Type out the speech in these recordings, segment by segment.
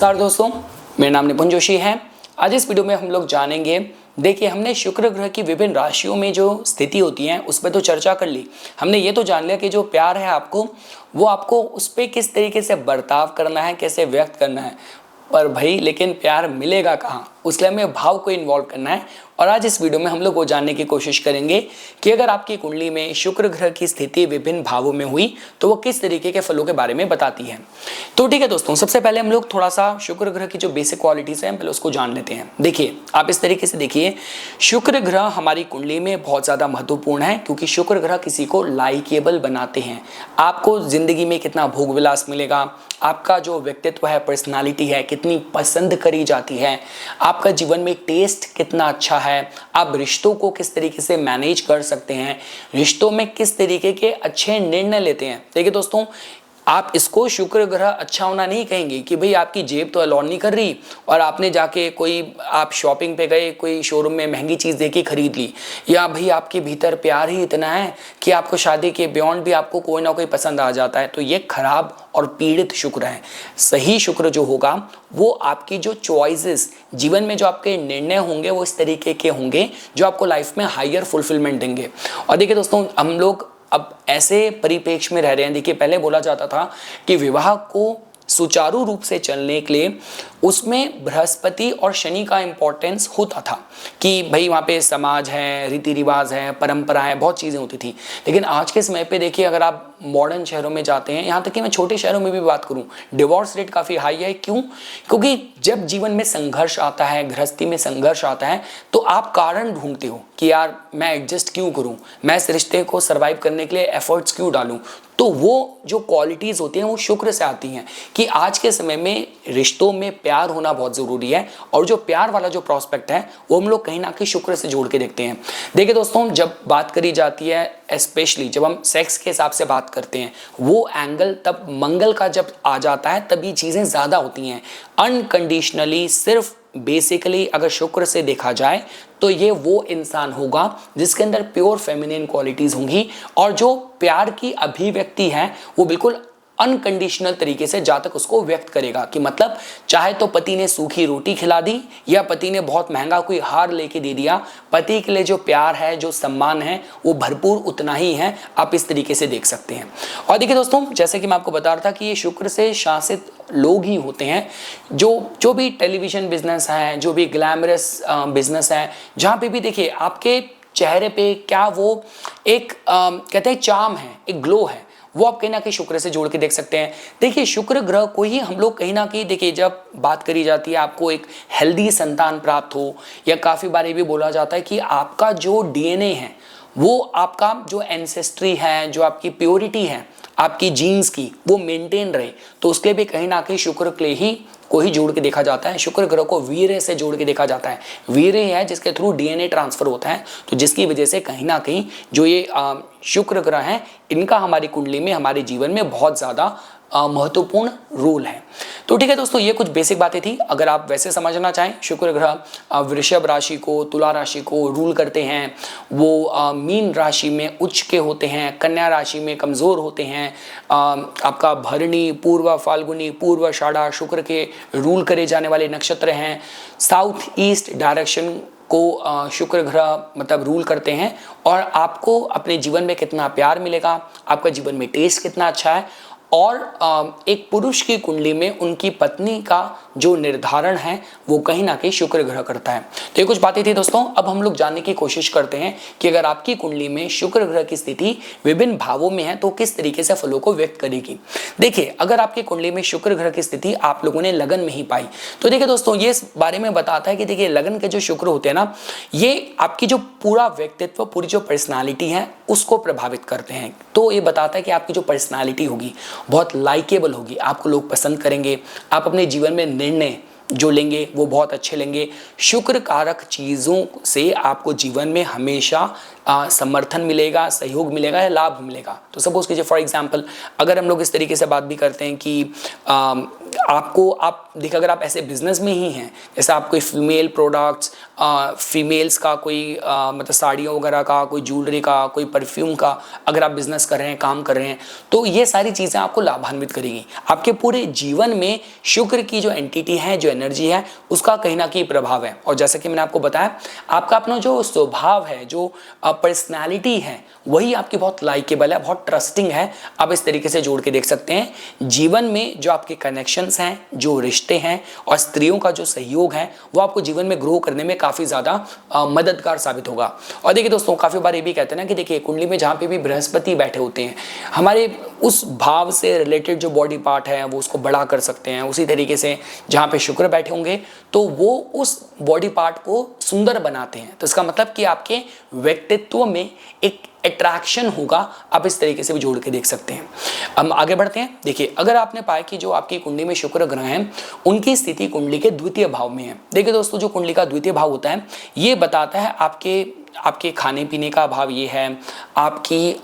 नमस्कार दोस्तों, मेरा नाम निपुण जोशी है। आज इस वीडियो में हम लोग जानेंगे, देखिए हमने शुक्र ग्रह की विभिन्न राशियों में जो स्थिति होती है उस पर तो चर्चा कर ली। हमने ये तो जान लिया कि जो प्यार है आपको, वो आपको उस पर किस तरीके से बर्ताव करना है, कैसे व्यक्त करना है। पर भाई लेकिन प्यार मिलेगा कहाँ, उसके लिए हमें भाव को इन्वॉल्व करना है। और आज इस वीडियो में हम लोग वो जानने की कोशिश करेंगे कि अगर आपकी कुंडली में शुक्र ग्रह की स्थिति विभिन्न भावों में हुई तो वो किस तरीके के फलों के बारे में बताती है। तो ठीक है दोस्तों, सबसे पहले हम लोग थोड़ा सा शुक्र ग्रह की जो बेसिक क्वालिटीज हैं पहले उसको जान लेते हैं। देखिए आप इस तरीके से देखिए, शुक्र ग्रह हमारी कुंडली में बहुत ज़्यादा महत्वपूर्ण है क्योंकि शुक्र ग्रह किसी को लाइकेबल बनाते हैं। आपको जिंदगी में कितना भोग विलास मिलेगा, आपका जो व्यक्तित्व है, पर्सनालिटी है, कितनी पसंद करी जाती है, आपका जीवन में टेस्ट कितना अच्छा है, आप रिश्तों को किस तरीके से मैनेज कर सकते हैं, रिश्तों में किस तरीके के अच्छे निर्णय लेते हैं। देखिए दोस्तों, आप इसको शुक्र ग्रह अच्छा होना नहीं कहेंगे कि भाई आपकी जेब तो अलाउ नहीं कर रही और आपने जाके कोई आप शॉपिंग पे गए, कोई शोरूम में महंगी चीज़ देके खरीद ली, या भाई आपके भीतर प्यार ही इतना है कि आपको शादी के बियॉन्ड भी आपको कोई ना कोई पसंद आ जाता है। तो ये खराब और पीड़ित शुक्र है। सही शुक्र जो होगा वो आपकी जो चॉइसेस, जीवन में जो आपके निर्णय होंगे वो इस तरीके के होंगे जो आपको लाइफ में हायर फुलफिलमेंट देंगे। और देखिए दोस्तों, हम लोग अब ऐसे परिप्रेक्ष्य में रह रहे हैं। देखिए पहले बोला जाता था कि विवाह को सुचारू रूप से चलने के लिए उसमें बृहस्पति और शनि का इंपॉर्टेंस होता था कि भाई वहाँ पे समाज है, रीति रिवाज है, परंपरा है, बहुत चीज़ें होती थी। लेकिन आज के समय पे देखिए, अगर आप मॉडर्न शहरों में जाते हैं, यहाँ तक कि मैं छोटे शहरों में भी बात करूँ, डिवोर्स रेट काफ़ी हाई है। क्यों? क्योंकि जब जीवन में संघर्ष आता है, गृहस्थी में संघर्ष आता है, तो आप कारण ढूंढते हो कि यार मैं एडजस्ट क्यों करूँ, मैं इस रिश्ते को सर्वाइव करने के लिए एफर्ट्स क्यों डालूँ। तो वो जो क्वालिटीज़ होती हैं वो शुक्र से आती हैं कि आज के समय में रिश्तों में प्यार होना बहुत ज़रूरी है। और जो प्यार वाला जो प्रॉस्पेक्ट है वो हम लोग कहीं ना कहीं शुक्र से जोड़ के देखते हैं। देखिए दोस्तों, जब बात करी जाती है, स्पेशली जब हम सेक्स के हिसाब से बात करते हैं, वो एंगल तब मंगल का जब आ जाता है तभी चीज़ें ज़्यादा होती हैं। अनकंडीशनली सिर्फ बेसिकली अगर शुक्र से देखा जाए तो ये वो इंसान होगा जिसके अंदर प्योर फेमिनिन क्वालिटीज होंगी और जो प्यार की अभिव्यक्ति है वो बिल्कुल अनकंडीशनल तरीके से जहाँ तक उसको व्यक्त करेगा कि मतलब चाहे तो पति ने सूखी रोटी खिला दी या पति ने बहुत महंगा कोई हार लेके दे दिया, पति के लिए जो प्यार है, जो सम्मान है, वो भरपूर उतना ही है। आप इस तरीके से देख सकते हैं। और देखिए दोस्तों, जैसे कि मैं आपको बता रहा था कि ये शुक्र से शासित लोग ही होते हैं जो भी टेलीविजन बिजनेस है, जो भी ग्लैमरस बिजनेस है, जहाँ पे भी देखिए आपके चेहरे पे क्या वो एक कहते हैं चार्म है, एक ग्लो है, वो आप कहीं ना कहीं शुक्र से जोड़ के देख सकते हैं। देखिए शुक्र ग्रह को ही हम लोग कहीं ना कहीं, देखिए जब बात करी जाती है आपको एक हेल्दी संतान प्राप्त हो, या काफ़ी बार ये भी बोला जाता है कि आपका जो डीएनए है, वो आपका जो एंसेस्ट्री है, जो आपकी प्योरिटी है, आपकी जीन्स की, वो मेंटेन रहे, तो उसके लिए भी कहीं ना कहीं शुक्र के लिए ही को ही जोड़ के देखा जाता है। शुक्र ग्रह को वीर्य से जोड़ के देखा जाता है। वीर्य है जिसके थ्रू डीएनए ट्रांसफर होता है, तो जिसकी वजह से कहीं ना कहीं जो ये शुक्र ग्रह हैं, इनका हमारी कुंडली में, हमारे जीवन में बहुत ज़्यादा महत्वपूर्ण रोल है। तो ठीक है दोस्तों, ये कुछ बेसिक बातें थी। अगर आप वैसे समझना चाहें, शुक्र ग्रह वृषभ राशि को, तुला राशि को रूल करते हैं। वो मीन राशि में उच्च के होते हैं, कन्या राशि में कमज़ोर होते हैं। आपका भरणी, पूर्व फाल्गुनी, पूर्व आषाढ़ा शुक्र के रूल करे जाने वाले नक्षत्र हैं। साउथ ईस्ट डायरेक्शन को शुक्र ग्रह मतलब रूल करते हैं। और आपको अपने जीवन में कितना प्यार मिलेगा, आपका जीवन में टेस्ट कितना अच्छा है, और एक पुरुष की कुंडली में उनकी पत्नी का जो निर्धारण है वो कहीं ना कहीं शुक्र ग्रह करता है। तो ये कुछ बातें थी दोस्तों। अब हम लोग जानने की कोशिश करते हैं कि अगर आपकी कुंडली में शुक्र ग्रह की स्थिति विभिन्न भावों में है तो किस तरीके से फलों को व्यक्त करेगी। देखिए अगर आपकी कुंडली में शुक्र ग्रह की स्थिति आप लोगों ने लगन में ही पाई, तो देखिए दोस्तों, ये इस बारे में बताता है कि देखिए लगन के जो शुक्र होते हैं ना, ये आपकी जो पूरा व्यक्तित्व, पूरी जो पर्सनालिटी है उसको प्रभावित करते हैं। तो ये बताता है कि आपकी जो पर्सनालिटी होगी बहुत लाइकेबल होगी, आपको लोग पसंद करेंगे, आप अपने जीवन में निर्णय जो लेंगे वो बहुत अच्छे लेंगे। शुक्र कारक चीज़ों से आपको जीवन में हमेशा समर्थन मिलेगा, सहयोग मिलेगा या लाभ मिलेगा। तो सपोज कीजिए फॉर एग्जांपल, अगर हम लोग इस तरीके से बात भी करते हैं कि आपको आप देखिए, अगर आप ऐसे बिजनेस में ही हैं, जैसे आप कोई फीमेल प्रोडक्ट्स, फीमेल्स का कोई मतलब साड़ियों वगैरह का, कोई ज्वेलरी का, कोई परफ्यूम का अगर आप बिजनेस कर रहे हैं, काम कर रहे हैं, तो ये सारी चीज़ें आपको लाभान्वित करेगी। आपके पूरे जीवन में शुक्र की जो एंटिटी है, जो एनर्जी है, उसका कहीं ना कहीं प्रभाव है। और जैसा कि मैंने आपको बताया, आपका अपना जो स्वभाव है, जो पर्सनैलिटी है, वही आपकी बहुत लाइकेबल है, बहुत ट्रस्टिंग है। आप इस तरीके से जोड़ के देख सकते हैं। जीवन में जो आपके कनेक्शंस हैं, जो रिश्ते हैं और स्त्रियों का जो सहयोग है, वो आपको जीवन में ग्रो करने में काफ़ी ज़्यादा मददगार साबित होगा। और देखिए दोस्तों, काफ़ी बार ये भी कहते हैं ना कि देखिए, कुंडली में जहाँ पे भी बृहस्पति बैठे होते हैं, हमारे उस भाव से रिलेटेड जो बॉडी पार्ट है वो उसको बड़ा कर सकते हैं। उसी तरीके से जहाँ पे शुक्र बैठे होंगे तो वो उस बॉडी पार्ट को सुंदर बनाते हैं। तो इसका मतलब कि आपके व्यक्तित्व में एक अट्रैक्शन होगा। आप इस तरीके से भी जोड़ के देख सकते हैं। हम आगे बढ़ते हैं। देखिए, अगर आपने पाया कि जो आपकी कुंडली में शुक्र ग्रह हैं, उनकी स्थिति कुंडली के द्वितीय भाव में है। देखिए दोस्तों, जो कुंडली का द्वितीय भाव होता है, ये बताता है आपके खाने पीने का भाव ये है, आपकी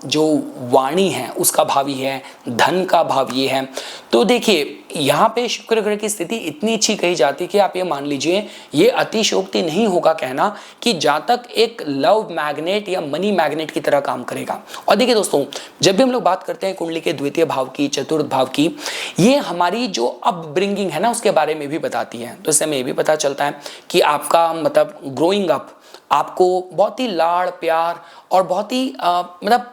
जो वाणी है उसका भाव ये है, धन का भाव ये है। तो देखिए, यहाँ पे शुक्र ग्रह की स्थिति इतनी अच्छी कही जाती है कि आप ये मान लीजिए, ये अतिशयोक्ति नहीं होगा कहना कि जातक एक लव मैग्नेट या मनी मैग्नेट की तरह काम करेगा। और देखिए दोस्तों, जब भी हम लोग बात करते हैं कुंडली के द्वितीय भाव की, चतुर्थ भाव की, ये हमारी जो अपब्रिंगिंग है ना, उसके बारे में भी बताती है। तो इससे हमें ये भी पता चलता है कि आपका मतलब ग्रोइंग अप, आपको बहुत ही लाड़ प्यार और बहुत ही मतलब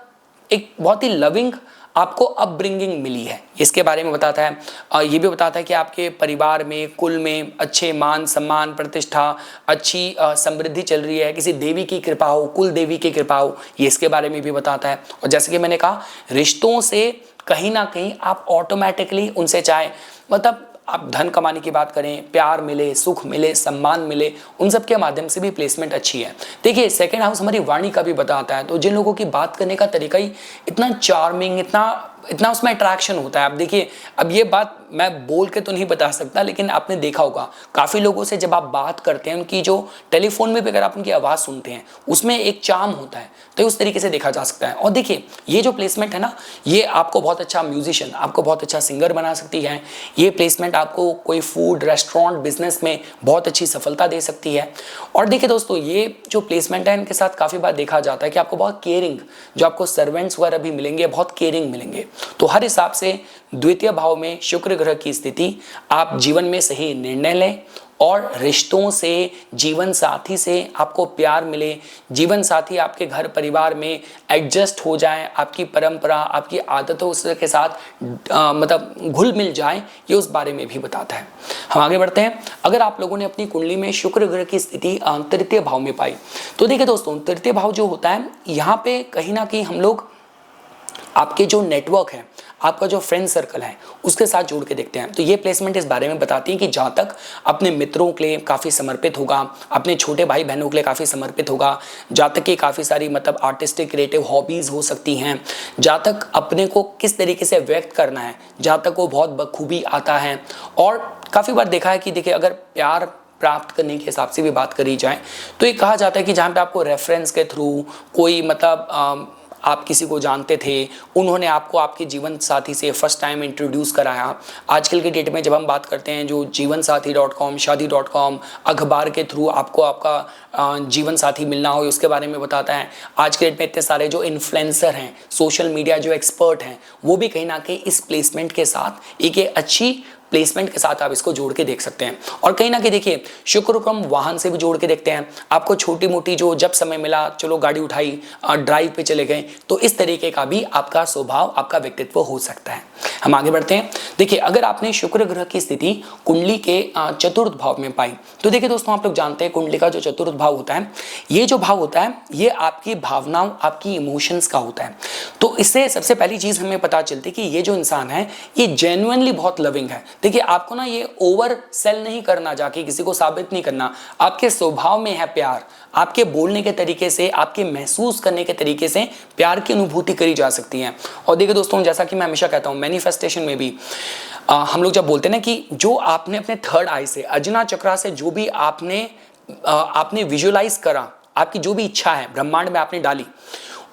एक बहुत ही लविंग आपको अपब्रिंगिंग मिली है, इसके बारे में बताता है। ये भी बताता है कि आपके परिवार में, कुल में अच्छे मान सम्मान, प्रतिष्ठा, अच्छी समृद्धि चल रही है, किसी देवी की कृपा हो, कुल देवी की कृपा हो, ये इसके बारे में भी बताता है। और जैसे कि मैंने कहा, रिश्तों से कहीं ना कहीं आप ऑटोमेटिकली उनसे चाहे मतलब आप धन कमाने की बात करें, प्यार मिले, सुख मिले, सम्मान मिले, उन सब के माध्यम से भी प्लेसमेंट अच्छी है। देखिए, सेकंड हाउस हमारी वाणी का भी बताता है। तो जिन लोगों की बात करने का तरीका ही इतना चार्मिंग, इतना उसमें अट्रैक्शन होता है। आप देखिए, अब ये बात मैं बोल के तो नहीं बता सकता, लेकिन आपने देखा होगा काफ़ी लोगों से जब आप बात करते हैं, उनकी जो टेलीफोन में भी अगर आप उनकी आवाज़ सुनते हैं, उसमें एक चार्म होता है। तो उस तरीके से देखा जा सकता है। और देखिए, ये जो प्लेसमेंट है ना, ये आपको बहुत अच्छा म्यूजिशियन, आपको बहुत अच्छा सिंगर बना सकती है। ये प्लेसमेंट आपको कोई फूड रेस्टोरेंट बिजनेस में बहुत अच्छी सफलता दे सकती है। और देखिए दोस्तों, ये जो प्लेसमेंट है, इनके साथ काफ़ी बार देखा जाता है कि आपको बहुत केयरिंग, जो आपको सर्वेंट्स वगैरह भी मिलेंगे, बहुत केयरिंग मिलेंगे। तो हर हिसाब से द्वितीय भाव में शुक्र ग्रह की स्थिति, आप जीवन में सही निर्णय लें और रिश्तों से, जीवन साथी से आपको प्यार मिले, जीवन साथी आपके घर परिवार में एडजस्ट हो जाए, आपकी परंपरा, आपकी आदतों के साथ मतलब घुल मिल जाए, ये उस बारे में भी बताता है। हम आगे बढ़ते हैं। अगर आप लोगों ने अपनी कुंडली में शुक्र ग्रह की स्थिति तृतीय भाव में पाई, तो देखिए दोस्तों, तृतीय भाव जो होता है, यहाँ पे कहीं ना कहीं हम लोग आपके जो नेटवर्क है, आपका जो फ्रेंड सर्कल है, उसके साथ जोड़ के देखते हैं। तो ये प्लेसमेंट इस बारे में बताती है कि जातक अपने मित्रों के लिए काफ़ी समर्पित होगा, अपने छोटे भाई बहनों के लिए काफ़ी समर्पित होगा, जातक की काफ़ी सारी मतलब आर्टिस्टिक क्रिएटिव हॉबीज़ हो सकती हैं, जातक अपने को किस तरीके से व्यक्त करना है, जातक को बहुत बखूबी आता है। और काफ़ी बार देखा है कि देखिए, अगर प्यार प्राप्त करने के हिसाब से भी बात करी जाए, तो ये कहा जाता है कि जहाँ पे आपको रेफरेंस के थ्रू कोई मतलब आप किसी को जानते थे, उन्होंने आपको आपके जीवन साथी से फर्स्ट टाइम इंट्रोड्यूस कराया। आजकल के डेट में जब हम बात करते हैं, जो जीवनसाथी.com, शादी.com, अखबार के थ्रू आपको आपका जीवन साथी मिलना हो, उसके बारे में बताता है। आज के डेट में इतने सारे जो इन्फ्लुएंसर हैं, सोशल मीडिया जो एक्सपर्ट हैं, वो भी कहीं ना कहीं इस प्लेसमेंट के साथ एक अच्छी प्लेसमेंट के साथ आप इसको जोड़ के देख सकते हैं। और कहीं ना कहीं देखिए, शुक्र को हम वाहन से भी जोड़ के देखते हैं। आपको छोटी मोटी जो जब समय मिला, चलो गाड़ी उठाई, ड्राइव पे चले गए, तो इस तरीके का भी आपका स्वभाव, आपका व्यक्तित्व हो सकता है। हम आगे बढ़ते हैं। देखिए, अगर आपने शुक्र ग्रह की स्थिति कुंडली के चतुर्थ भाव में पाई, तो देखिए दोस्तों, आप लोग जानते हैं कुंडली का जो चतुर्थ भाव होता है, ये जो भाव होता है, ये आपकी भावनाओं, आपकी इमोशंस का होता है। तो इससे सबसे पहली चीज हमें पता चलती है कि ये जो इंसान है, ये जेन्युइनली बहुत लविंग है। देखिए, आपको ना ये ओवर सेल नहीं करना, जाके किसी को साबित नहीं करना। आपके स्वभाव में है प्यार, आपके बोलने के तरीके से, आपके महसूस करने के तरीके से प्यार की अनुभूति करी जा सकती है। और देखिए दोस्तों, जैसा कि मैं हमेशा कहता हूं, मैनिफेस्टेशन में भी हम लोग जब बोलते हैं ना कि जो आपने अपने थर्ड आई से, अजना चक्रा से जो भी आपने विजुअलाइज करा, आपकी जो भी इच्छा है ब्रह्मांड में आपने डाली,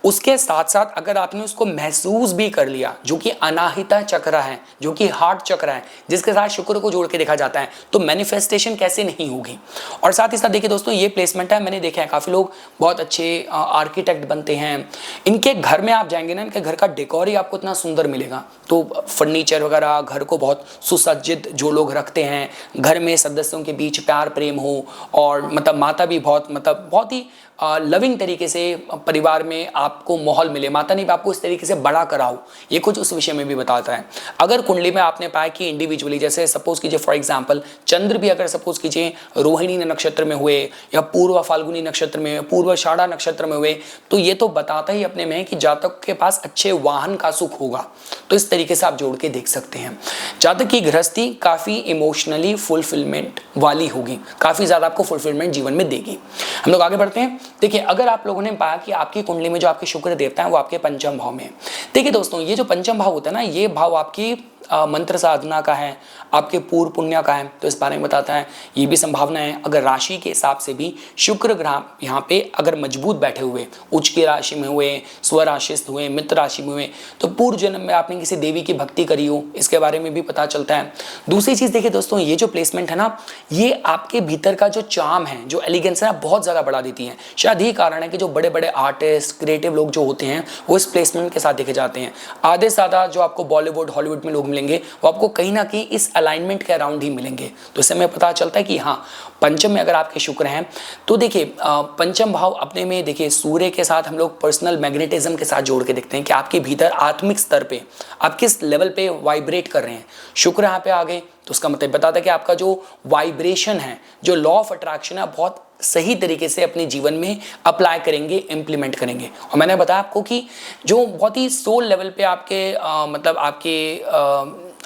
उसके साथ साथ अगर आपने उसको महसूस भी कर लिया, जो कि अनाहिता चक्र है, जो कि हार्ट चक्र है, जिसके साथ शुक्र को जोड़ के देखा जाता है, तो मैनिफेस्टेशन कैसे नहीं होगी। और साथ ही साथ देखिए दोस्तों, ये प्लेसमेंट है, मैंने देखा है काफ़ी लोग बहुत अच्छे आर्किटेक्ट बनते हैं। इनके घर में आप जाएंगे ना, इनके घर का डेकोर ही आपको इतना सुंदर मिलेगा। तो फर्नीचर वगैरह, घर को बहुत सुसज्जित जो लोग रखते हैं, घर में सदस्यों के बीच प्यार प्रेम हो, और मतलब माता भी बहुत ही लविंग तरीके से परिवार में आपको माहौल मिले, माता ने भी आपको इस तरीके से बड़ा कराओ, ये कुछ उस विषय में भी बताता है। अगर कुंडली में आपने पाया कि इंडिविजुअली, जैसे सपोज कीजिए फॉर एग्जांपल चंद्र भी अगर सपोज कीजिए रोहिणी नक्षत्र में हुए, या पूर्व फाल्गुनी नक्षत्र में, पूर्व आषाढ़ा नक्षत्र में हुए, तो ये तो बताता ही अपने में कि जातक के पास अच्छे वाहन का सुख होगा। तो इस तरीके से आप जोड़ के देख सकते हैं। जातक की गृहस्थी काफ़ी इमोशनली फुलफिलमेंट वाली होगी, काफ़ी ज़्यादा आपको फुलफिलमेंट जीवन में देगी। हम लोग आगे बढ़ते हैं। देखिए, अगर आप लोगों ने पाया कि आपकी कुंडली में जो आपके शुक्र देवता है वो आपके पंचम भाव में है। देखिए दोस्तों, ये जो पंचम भाव होता है ना, ये भाव आपकी मंत्र साधना का है, आपके पूर्व पुण्य का है, तो इस बारे में बताता है। ये भी संभावना है, अगर राशि के हिसाब से भी शुक्र ग्रह यहाँ पे अगर मजबूत बैठे हुए, उच्च की राशि में हुए, स्वराशिस्थ हुए, मित्र राशि में हुए, तो पूर्व जन्म में आपने किसी देवी की भक्ति करी हो, इसके बारे में भी पता चलता है। दूसरी चीज़ देखिए दोस्तों, ये जो प्लेसमेंट है ना, ये आपके भीतर का जो चार्म है, जो एलिगेंस है ना, बहुत ज़्यादा बढ़ा देती है। शायद यही कारण है कि जो बड़े बड़े आर्टिस्ट, क्रिएटिव लोग जो होते हैं, वो इस प्लेसमेंट के साथ देखे जाते हैं। आधे से ज़्यादा जो आपको बॉलीवुड, हॉलीवुड में लोग मिलेंगे, वो आपको कहीं ना कहीं इस अलाइनमेंट के अराउंड ही मिलेंगे। तो इससे हमें पता चलता है कि हाँ, पंचम में अगर आपके शुक्र हैं, तो देखिए पंचम भाव अपने में देखिए सूर्य के साथ हम लोग पर्सनल मैग्नेटिज्म के साथ जोड़ के देखते हैं कि आपके भीतर आत्मिक स्तर पे आप किस लेवल पे वाइब्रेट कर रहे हैं। शुक्र यहाँ पे आ गए तो उसका मतलब बताता है कि आपका जो वाइब्रेशन है, जो लॉ ऑफ अट्रैक्शन है, बहुत सही तरीके से अपने जीवन में अप्लाई करेंगे, इम्प्लीमेंट करेंगे। और मैंने बताया आपको कि जो बहुत ही सोल लेवल पे आपके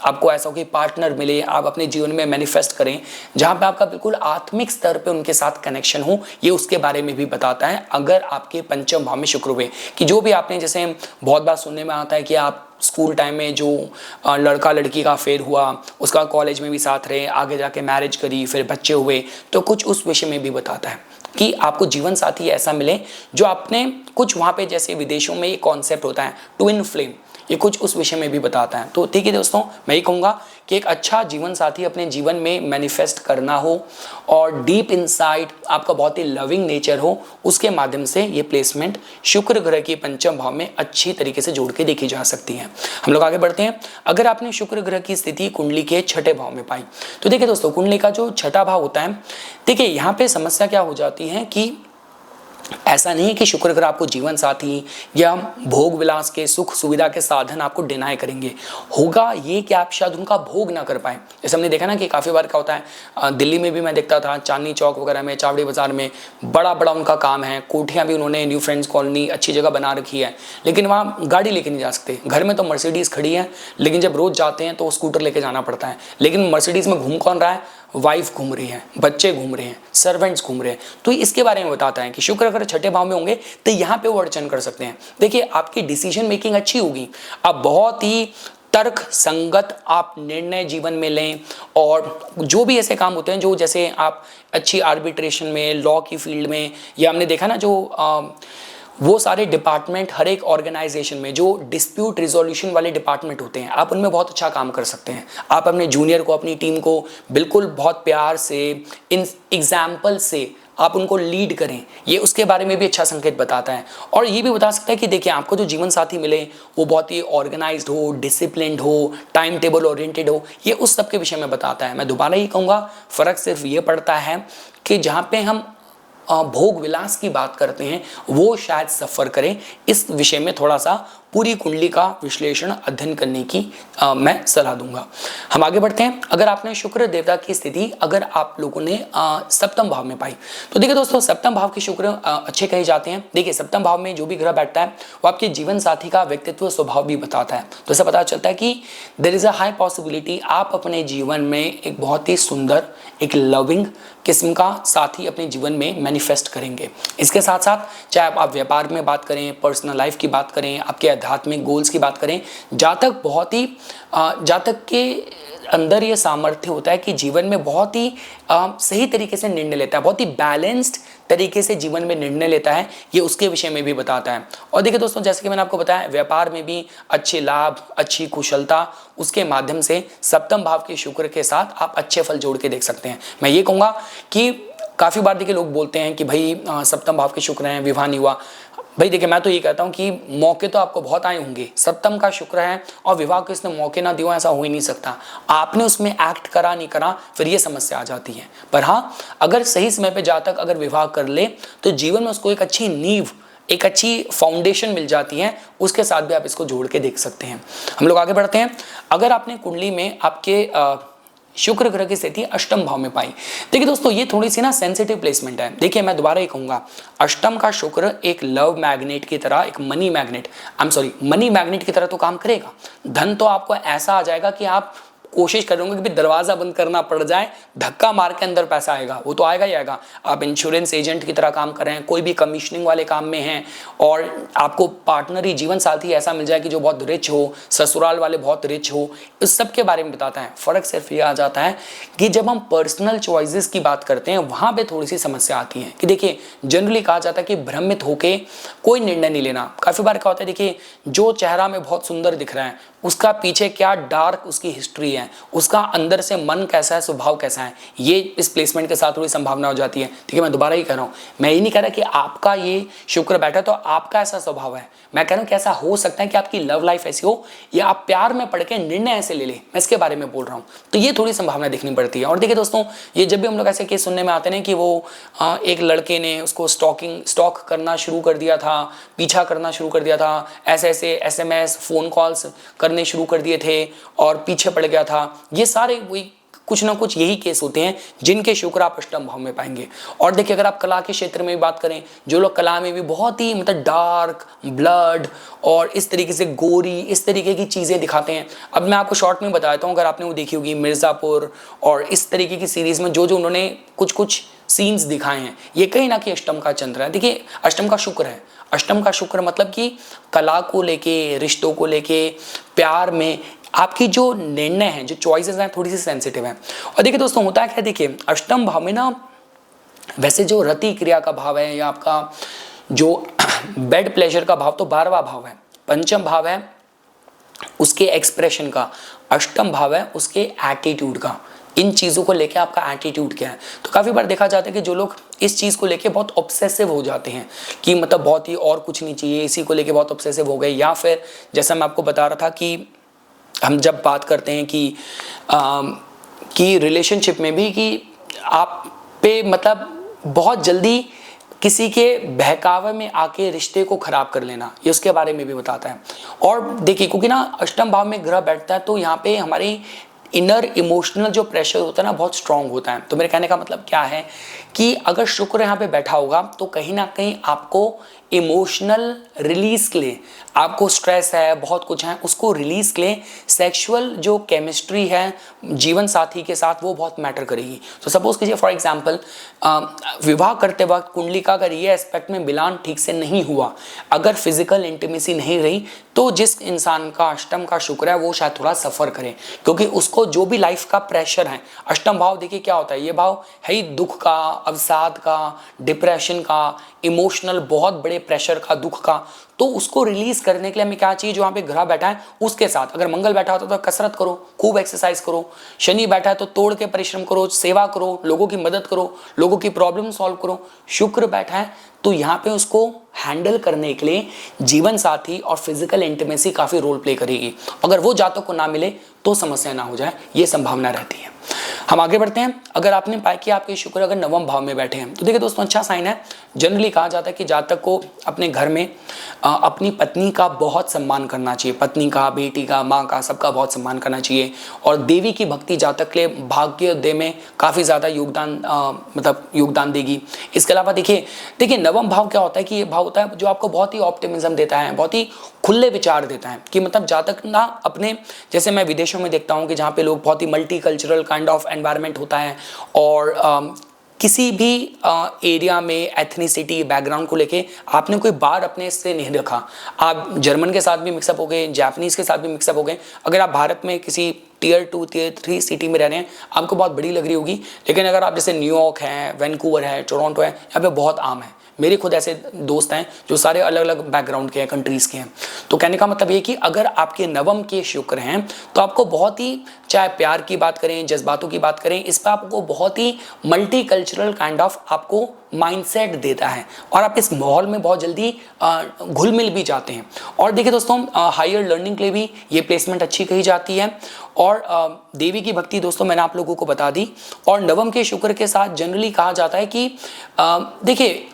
आपको ऐसा हो कि पार्टनर मिले, आप अपने जीवन में मैनिफेस्ट करें, जहाँ पे आपका बिल्कुल आत्मिक स्तर पे उनके साथ कनेक्शन हो, ये उसके बारे में भी बताता है। अगर आपके पंचम भाव में शुक्र हुए, कि जो भी आपने, जैसे बहुत बार सुनने में आता है कि आप स्कूल टाइम में जो लड़का लड़की का अफेयर हुआ, उसका कॉलेज में भी साथ रहे, आगे जाके मैरिज करी, फिर बच्चे हुए, तो कुछ उस विषय में भी बताता है कि आपको जीवन साथी ऐसा मिले जो आपने कुछ वहाँ पे, जैसे विदेशों में ये कॉन्सेप्ट होता है ट्विन फ्लेम, ये कुछ उस विषय में भी बताता है। तो ठीक है दोस्तों, मैं ये कहूँगा कि एक अच्छा जीवन साथी अपने जीवन में मैनिफेस्ट करना हो, और डीप इनसाइड आपका बहुत ही लविंग नेचर हो, उसके माध्यम से ये प्लेसमेंट शुक्र ग्रह की पंचम भाव में अच्छी तरीके से जोड़ के देखी जा सकती है। हम लोग आगे बढ़ते हैं। अगर आपने शुक्र ग्रह की स्थिति कुंडली के छठे भाव में पाई, तो देखिए दोस्तों, कुंडली का जो छठा भाव होता है, देखिए यहाँ पे समस्या क्या हो जाती है कि ऐसा नहीं है कि शुक्र ग्रह आपको जीवन साथी या भोग विलास के सुख सुविधा के साधन आपको डिनाई करेंगे। होगा ये कि आप शायद उनका भोग ना कर पाए। जैसे हमने देखा ना कि काफ़ी बार क्या होता है, दिल्ली में भी मैं देखता था, चांदनी चौक वगैरह में, चावड़ी बाजार में बड़ा बड़ा उनका काम है, कोठियाँ भी उन्होंने न्यू फ्रेंड्स कॉलोनी अच्छी जगह बना रखी है, लेकिन वहाँ गाड़ी लेके नहीं जा सकते। घर में तो मर्सिडीज़ खड़ी है, लेकिन जब रोज़ जाते हैं तो स्कूटर लेके जाना पड़ता है। लेकिन मर्सिडीज़ में घूम कौन रहा है? वाइफ घूम रही है, बच्चे घूम रहे हैं, सर्वेंट्स घूम रहे हैं। तो इसके बारे में बताता है कि शुक्र अगर छठे भाव में होंगे तो यहाँ पे वो अड़चन कर सकते हैं। देखिए, आपकी डिसीजन मेकिंग अच्छी होगी, आप बहुत ही तर्क संगत आप निर्णय जीवन में लें, और जो भी ऐसे काम होते हैं जो, जैसे आप अच्छी आर्बिट्रेशन में, लॉ की फील्ड में, या हमने देखा ना जो वो सारे डिपार्टमेंट हर एक ऑर्गेनाइजेशन में जो डिस्प्यूट रिजोल्यूशन वाले डिपार्टमेंट होते हैं, आप उनमें बहुत अच्छा काम कर सकते हैं। आप अपने जूनियर को, अपनी टीम को बिल्कुल बहुत प्यार से, इन एग्जाम्पल से आप उनको लीड करें, ये उसके बारे में भी अच्छा संकेत बताता है। और ये भी बता सकता है कि देखिए, आपको जो जीवन साथी मिले वो बहुत ही ऑर्गेनाइज्ड हो, डिसिप्लिन्ड हो, टाइम टेबल ओरिएंटेड हो, ये उस सब के विषय में बताता है। मैं दोबारा ये कहूँगा, फ़र्क सिर्फ ये पड़ता है कि जहाँ पे हम भोग विलास की बात करते हैं, वो शायद सफ़र करें। इस विषय में थोड़ा सा पूरी कुंडली का विश्लेषण अध्ययन करने की मैं सलाह दूंगा। हम आगे बढ़ते हैं। अगर आपने शुक्र देवता की स्थिति अगर आप लोगों ने सप्तम भाव में पाई, तो देखिए दोस्तों, सप्तम भाव के शुक्र अच्छे कहे जाते हैं। देखिए, सप्तम भाव में जो भी ग्रह बैठता है वो आपके जीवन साथी का व्यक्तित्व, स्वभाव भी बताता है। तो इससे पता चलता है कि there is a high possibility आप अपने जीवन में एक बहुत ही सुंदर, एक लविंग किस्म का साथी अपने जीवन में मैनिफेस्ट करेंगे। इसके साथ साथ चाहे आप व्यापार में बात करें, पर्सनल लाइफ की बात करें, आपके आध्यात्मिक गोल्स की बात करें, जातक के अंदर ये सामर्थ्य होता है कि जीवन में बहुत ही सही तरीके से निर्णय लेता है, बहुत ही बैलेंस्ड तरीके से जीवन में निर्णय लेता है, ये उसके विषय में भी बताता है। और देखिए दोस्तों, जैसे कि मैंने आपको बताया, व्यापार में भी अच्छे लाभ, अच्छी कुशलता, उसके माध्यम से सप्तम भाव के शुक्र के साथ आप अच्छे फल जोड़ के देख सकते हैं। मैं ये कहूँगा कि काफ़ी बार देखिए लोग बोलते हैं कि भाई सप्तम भाव के शुक्र हैं, विवाह नहीं हुआ। भाई देखिए, मैं तो ये कहता हूँ कि मौके तो आपको बहुत आए होंगे, सप्तम का शुक्र है और विवाह को इसने मौके ना दिया, ऐसा हो ही नहीं सकता। आपने उसमें एक्ट करा नहीं करा, फिर ये समस्या आ जाती है। पर हाँ, अगर सही समय पे जातक अगर विवाह कर ले तो जीवन में उसको एक अच्छी नींव, एक अच्छी फाउंडेशन मिल जाती है। उसके साथ भी आप इसको जोड़ के देख सकते हैं। हम लोग आगे बढ़ते हैं। अगर आपने कुंडली में आपके शुक्र ग्रह की स्थिति अष्टम भाव में पाई, देखिए दोस्तों, ये थोड़ी सी ना सेंसिटिव प्लेसमेंट है। देखिए, मैं दोबारा ये कहूंगा, अष्टम का शुक्र एक लव मैग्नेट की तरह, एक मनी मैग्नेट की तरह तो काम करेगा। धन तो आपको ऐसा आ जाएगा कि आप कोशिश करोगे कि भाई दरवाजा बंद करना पड़ जाए, धक्का मार के अंदर पैसा आएगा, वो तो आएगा ही आएगा। आप इंश्योरेंस एजेंट की तरह काम कर रहे हैं, कोई भी कमीशनिंग वाले काम में हैं और आपको पार्टनरी जीवन साथी ऐसा मिल जाए कि जो बहुत रिच हो, ससुराल वाले बहुत रिच हो, इस सब के बारे में बताता है। फर्क सिर्फ ये आ जाता है कि जब हम पर्सनल चॉइसेस की बात करते हैं, वहां पे थोड़ी सी समस्या आती है। कि देखिए, जनरली कहा जाता है कि भ्रमित होके कोई निर्णय नहीं लेना। काफी बार क्या होता है, देखिए, जो चेहरा में बहुत सुंदर दिख रहा है, उसका पीछे क्या डार्क उसकी हिस्ट्री है, उसका अंदर से मन कैसा है, स्वभाव कैसा है, ये इस प्लेसमेंट के साथ थोड़ी संभावना हो जाती है। ठीक है, मैं दोबारा ही कह रहा हूँ, मैं ये नहीं कह रहा कि आपका ये शुक्र बैठा तो आपका ऐसा स्वभाव है। मैं कह रहा हूँ कि ऐसा हो सकता है कि आपकी लव लाइफ ऐसी हो या आप प्यार में पड़ के निर्णय ऐसे ले लें, मैं इसके बारे में बोल रहा हूँ। तो ये थोड़ी संभावना देखनी पड़ती है। और देखिए दोस्तों, ये जब भी हम लोग ऐसे केस सुनने में आते हैं कि वो एक लड़के ने उसको स्टॉक करना शुरू कर दिया था, पीछा करना शुरू कर दिया था, ऐसे ऐसे SMS फोन कॉल्स करने शुरू कर दिए थे और पीछे पड़ गया था, ये सारे वही कुछ ना कुछ यही केस होते हैं जिनके शुक्र आप अष्टम भाव में पाएंगे। और देखिए, अगर आप कला के क्षेत्र में भी बात करें, जो लोग कला में भी बहुत ही मतलब डार्क ब्लड और इस तरीके से गोरी, इस तरीके की चीज़ें दिखाते हैं। अब मैं आपको शॉर्ट में बताता हूँ, अगर आपने वो देखी होगी मिर्ज़ापुर और इस तरीके की सीरीज़ में जो उन्होंने कुछ सीन्स दिखाए हैं, ये कहीं ना कहीं अष्टम का चंद्र है। देखिए, अष्टम का शुक्र है। अष्टम का शुक्र मतलब कि कला को लेके, रिश्तों को लेके, प्यार में आपकी जो निर्णय है, जो चॉइसेस हैं, थोड़ी सी सेंसिटिव हैं। और देखिए दोस्तों, होता है क्या, देखिए अष्टम भाव में ना वैसे जो रति क्रिया का भाव है या आपका जो बेड प्लेजर का भाव तो 12वां भाव है, पंचम भाव है उसके एक्सप्रेशन का, अष्टम भाव है उसके एटीट्यूड का। इन चीज़ों को लेके आपका एटीट्यूड क्या है। तो काफ़ी बार देखा जाता है कि जो लोग इस चीज़ को लेके बहुत ऑब्सेसिव हो जाते हैं कि मतलब बहुत ही और कुछ नहीं चाहिए, इसी को लेके बहुत ऑब्सेसिव हो गए, या फिर जैसा मैं आपको बता रहा था कि हम जब बात करते हैं कि रिलेशनशिप में भी कि आप पे मतलब बहुत जल्दी किसी के बहकावे में आके रिश्ते को खराब कर लेना, ये उसके बारे में भी बताता है। और देखिए, क्योंकि ना अष्टम भाव में ग्रह बैठता है तो यहाँ पे हमारी इनर इमोशनल जो प्रेशर होता है ना, बहुत स्ट्रांग होता है। तो मेरे कहने का मतलब क्या है कि अगर शुक्र यहाँ पे बैठा होगा तो कहीं ना कहीं आपको इमोशनल रिलीज के लिए, आपको स्ट्रेस है, बहुत कुछ है, उसको रिलीज के लिए सेक्सुअल जो केमिस्ट्री है जीवन साथी के साथ, वो बहुत मैटर करेगी। तो सपोज कीजिए फॉर एग्जांपल, विवाह करते वक्त कुंडली का अगर ये एस्पेक्ट में मिलान ठीक से नहीं हुआ, अगर फिजिकल इंटीमेसी नहीं रही, तो जिस इंसान का अष्टम का शुक्र है वो शायद थोड़ा सफर करे, क्योंकि उसको जो भी लाइफ का प्रेशर है, अष्टम भाव देखिए क्या होता है, ये भाव है ही दुख का, अवसाद का, डिप्रेशन का, इमोशनल बहुत बड़े प्रेशर का, दुख का। तो उसको रिलीज करने के लिए हमें क्या चाहिए, जो वहाँ पे ग्रह बैठा है उसके साथ, अगर मंगल बैठा होता तो कसरत करो, खूब एक्सरसाइज करो, शनि बैठा है तो तोड़ के परिश्रम करो, सेवा करो, लोगों की मदद करो, लोगों की प्रॉब्लम सॉल्व करो। शुक्र बैठा है तो यहाँ पे उसको हैंडल करने के लिए जीवन साथी और फिजिकल इंटीमेसी काफी रोल प्ले करेगी। अगर वो जातक को ना मिले तो समस्या ना हो जाए, ये संभावना रहती है। हम आगे बढ़ते हैं। अगर आपने पाया कि आपके शुक्र अगर नवम भाव में बैठे हैं तो देखिए दोस्तों, अच्छा साइन है। जनरली कहा जाता है कि जातक को अपने घर में अपनी पत्नी का बहुत सम्मान करना चाहिए, पत्नी का, बेटी का, माँ का, सबका बहुत सम्मान करना चाहिए। और देवी की भक्ति जातक के लिए भाग्योदय में काफ़ी ज़्यादा योगदान देगी। इसके अलावा देखिए नवम भाव क्या होता है कि ये भाव होता है जो आपको बहुत ही ऑप्टिमिज्म देता है, बहुत ही खुले विचार देता है। कि मतलब जातक ना अपने, जैसे मैं विदेशों में देखता हूँ कि जहाँ पे लोग बहुत ही multi cultural kind of environment होता है और किसी भी एरिया में एथनिसिटी बैकग्राउंड को लेके आपने कोई बार अपने से नहीं रखा। आप जर्मन के साथ भी मिक्सअप हो गए, जापानीज के साथ भी मिक्सअप हो गए। अगर आप भारत में किसी टियर 2 टियर 3 सिटी में रह रहे हैं आपको बहुत बड़ी लग रही होगी, लेकिन अगर आप जैसे न्यूयॉर्क है, वैंकूवर है, टोरंटो है, यहाँ पे बहुत आम है। मेरे खुद ऐसे दोस्त हैं जो सारे अलग अलग बैकग्राउंड के हैं, कंट्रीज़ के हैं। तो कहने का मतलब ये कि अगर आपके नवम के शुक्र हैं तो आपको बहुत ही, चाहे प्यार की बात करें, जज्बातों की बात करें, इस पर आपको बहुत ही मल्टी कल्चरल काइंड ऑफ आपको माइंडसेट देता है और आप इस माहौल में बहुत जल्दी घुल मिल भी जाते हैं। और देखिए दोस्तों, हायर लर्निंग के लिए भी ये प्लेसमेंट अच्छी कही जाती है। और देवी की भक्ति दोस्तों मैंने आप लोगों को बता दी। और नवम के शुक्र के साथ जनरली कहा जाता है कि देखिए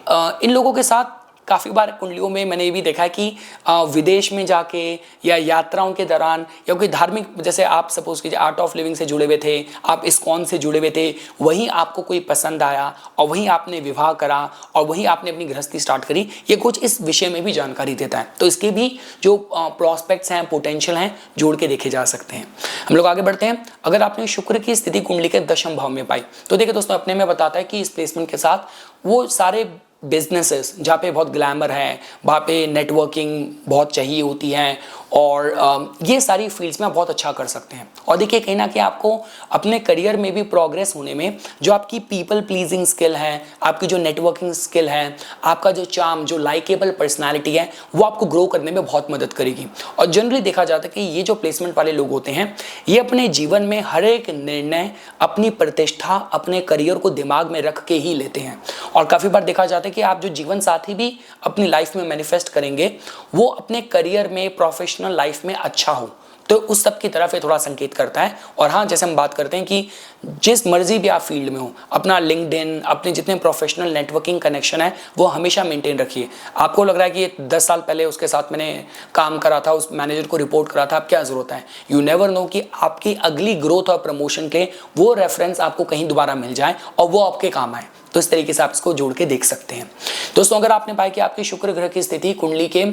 इन लोगों के साथ काफ़ी बार कुंडलियों में मैंने ये भी देखा है कि विदेश में जाके या यात्राओं के दौरान या कोई धार्मिक, जैसे आप सपोज कीजिए आर्ट ऑफ लिविंग से जुड़े हुए थे, आप इस्कॉन से जुड़े हुए थे, वहीं आपको कोई पसंद आया और वहीं आपने विवाह करा और वहीं आपने अपनी गृहस्थी स्टार्ट करी, ये कुछ इस विषय में भी जानकारी देता है। तो इसके भी जो प्रॉस्पेक्ट्स हैं, पोटेंशियल हैं, जोड़ के देखे जा सकते हैं। हम लोग आगे बढ़ते हैं। अगर आपने शुक्र की स्थिति कुंडली के 10वें भाव में पाई तो देखिए दोस्तों, अपने में बताता है कि इस प्लेसमेंट के साथ वो सारे बिजनेसेस जहाँ पे बहुत ग्लैमर है, वहाँ पे नेटवर्किंग बहुत चाहिए होती है और ये सारी फील्ड्स में आप बहुत अच्छा कर सकते हैं। और देखिए कहीं ना कहीं आपको अपने करियर में भी प्रोग्रेस होने में जो आपकी पीपल प्लीजिंग स्किल है, आपकी जो नेटवर्किंग स्किल है, आपका जो चार्म, जो लाइकेबल पर्सनालिटी है, वो आपको ग्रो करने में बहुत मदद करेगी। और जनरली देखा जाता है कि ये जो प्लेसमेंट वाले लोग होते हैं ये अपने जीवन में हर एक निर्णय अपनी प्रतिष्ठा, अपने करियर को दिमाग में रख के ही लेते हैं। और काफ़ी बार देखा जाता है कि आप जो जीवन साथी भी अपनी लाइफ में मैनिफेस्ट करेंगे वो अपने करियर में, प्रोफेशनल लाइफ में अच्छा हो, तो उस सब की तरफ ये थोड़ा संकेत करता है। और हाँ, जैसे हम बात करते हैं कि जिस मर्जी भी आप फील्ड में हो, अपना लिंक्डइन, अपने जितने प्रोफेशनल नेटवर्किंग कनेक्शन है वो हमेशा मेंटेन रखिए। आपको लग रहा है कि 10 साल पहले उसके साथ मैंने काम करा था, उस मैनेजर को रिपोर्ट करा था, अब क्या जरूरत है। यू नेवर नो कि आपकी अगली ग्रोथ और प्रमोशन के वो रेफरेंस आपको कहीं दोबारा मिल जाए और वो आपके काम आए। तो इस तरीके से आप इसको जोड़ के देख सकते हैं। दोस्तों, अगर आपने पाया कि आपकी शुक्र ग्रह की स्थिति कुंडली के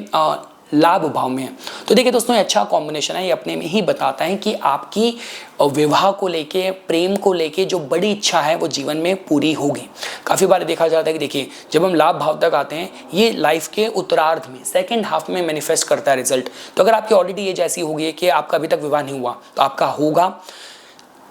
लाभ भाव में है तो देखिए दोस्तों, ये अच्छा कॉम्बिनेशन है। ये अपने में ही बताता है कि आपकी विवाह को लेके, प्रेम को लेके जो बड़ी इच्छा है वो जीवन में पूरी होगी। काफ़ी बार देखा जाता है कि देखिए जब हम लाभ भाव तक आते हैं ये लाइफ के उत्तरार्ध में, सेकंड हाफ में मैनिफेस्ट करता है रिजल्ट। तो अगर आपकी ऑलरेडी एज ऐसी होगी कि आपका अभी तक विवाह नहीं हुआ तो आपका होगा।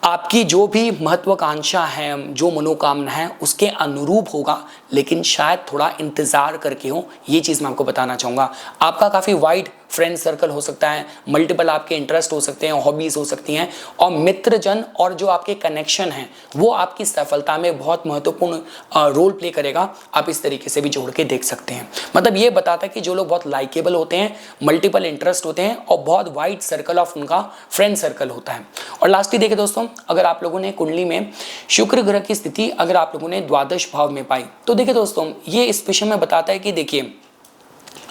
आपकी जो भी महत्वाकांक्षा है, जो मनोकामना है उसके अनुरूप होगा, लेकिन शायद थोड़ा इंतजार करके हो। ये चीज़ मैं आपको बताना चाहूँगा। आपका काफ़ी वाइड फ्रेंड सर्कल हो सकता है, मल्टीपल आपके इंटरेस्ट हो सकते हैं, हॉबीज़ हो सकती हैं और मित्रजन और जो आपके कनेक्शन हैं वो आपकी सफलता में बहुत महत्वपूर्ण रोल प्ले करेगा। आप इस तरीके से भी जोड़ के देख सकते हैं। मतलब ये बताता है कि जो लोग बहुत लाइकेबल होते हैं, मल्टीपल इंटरेस्ट होते हैं और बहुत वाइड सर्कल ऑफ उनका फ्रेंड सर्कल होता है। और लास्टली देखिए दोस्तों, अगर आप लोगों ने कुंडली में शुक्र ग्रह की स्थिति अगर आप लोगों ने द्वादश भाव में पाई तो देखिए दोस्तों, ये इस विषय में बताता है कि देखिए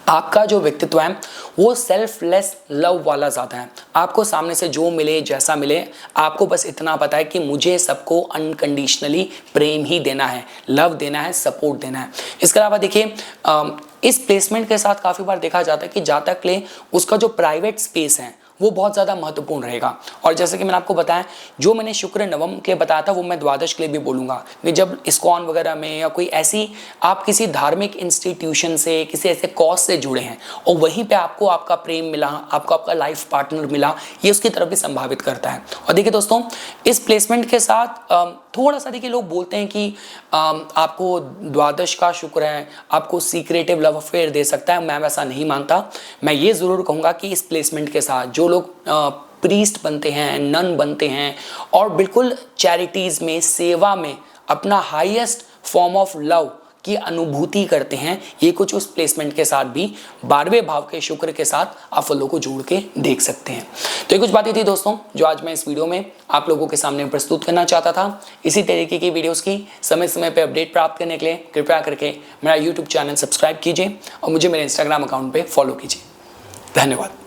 आपका जो व्यक्तित्व है वो सेल्फलेस लव वाला ज़्यादा है। आपको सामने से जो मिले, जैसा मिले, आपको बस इतना पता है कि मुझे सबको अनकंडीशनली प्रेम ही देना है, लव देना है, सपोर्ट देना है। इसके अलावा देखिए इस प्लेसमेंट के साथ काफ़ी बार देखा जाता है कि जातक के लिए उसका जो प्राइवेट स्पेस है वो बहुत ज़्यादा महत्वपूर्ण रहेगा। और जैसे कि मैंने आपको बताया, जो मैंने शुक्र नवम के बताया था वो मैं द्वादश के लिए भी बोलूँगा कि जब इस्कॉन वगैरह में या कोई ऐसी आप किसी धार्मिक इंस्टीट्यूशन से, किसी ऐसे कॉज से जुड़े हैं और वहीं पे आपको आपका प्रेम मिला, आपको आपका लाइफ पार्टनर मिला, ये उसकी तरफ भी संभावित करता है। और देखिए दोस्तों, इस प्लेसमेंट के साथ थोड़ा सा देखिए लोग बोलते हैं कि आपको द्वादश का शुक्र है, आपको सीक्रेटिव लव अफेयर दे सकता है। मैं वैसा नहीं मानता। मैं ये ज़रूर कहूँगा कि इस प्लेसमेंट के साथ जो लोग प्रीस्ट बनते हैं, नन बनते हैं और बिल्कुल चैरिटीज़ में, सेवा में अपना हाईएस्ट फॉर्म ऑफ लव की अनुभूति करते हैं, ये कुछ उस प्लेसमेंट के साथ भी 12वें भाव के शुक्र के साथ आप फलों को जोड़ के देख सकते हैं। तो ये कुछ बातें थी दोस्तों जो आज मैं इस वीडियो में आप लोगों के सामने प्रस्तुत करना चाहता था। इसी तरीके की वीडियोस की समय समय पर अपडेट प्राप्त करने के लिए कृपया करके मेरा यूट्यूब चैनल सब्सक्राइब कीजिए और मुझे मेरे इंस्टाग्राम अकाउंट पर फॉलो कीजिए। धन्यवाद।